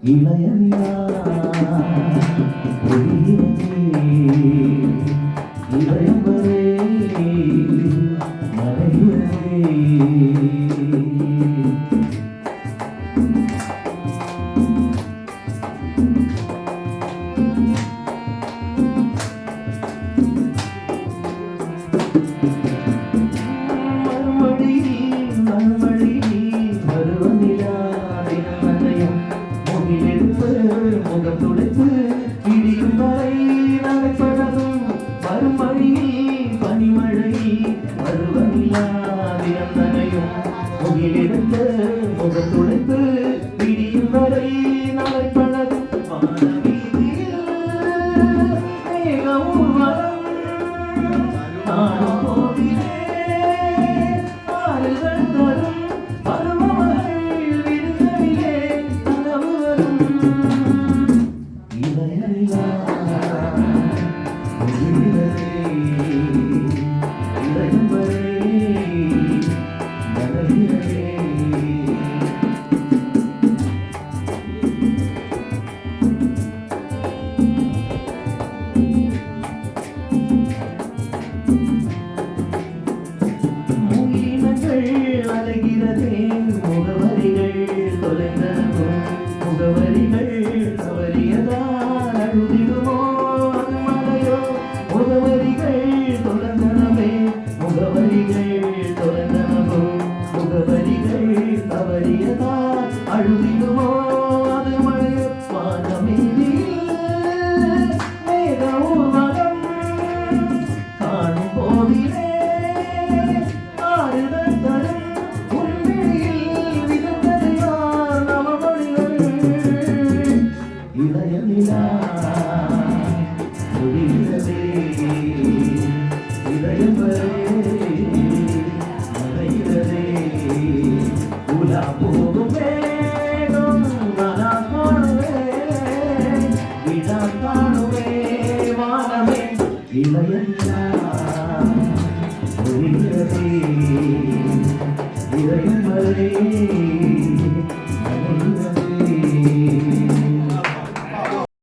இளைய நிலா ஒளியிலே இதயம் வரை மறையுறவே முகம் துடைத்து இடியும் வரை நடைபெறதும் வரும் வழியில் பனிமழை வருவனிலா தினம் நனையும் முகிலெடுத்து முகம் துடைத்து இடியும் வரை நடைபெறதும் வானவீதியில் மேக ஊர்வலம் நானும் போகிறேன் ஆறுகள் தரும் அலைகிறதே முகவரிகள் தொலைந்தனவும் முகவரிகள் தவறியதால் அழுதிடுமோ அது மலையோ முகவரிகள் தொலைந்தனவே முகவரிகள் தொலைந்தனவோ முகவரிகள் தவறியதால் அழுதிடுமோ அது மலையோ வானமீதியில் மேக ஊர்வலம் காணும் போதிலே இளைய நிலா ஒளியிலே இதயம் வரை மறைகிறதே உலா போகும் வேகம் நான் காணுவே விழா காணுவே வானமே இளைய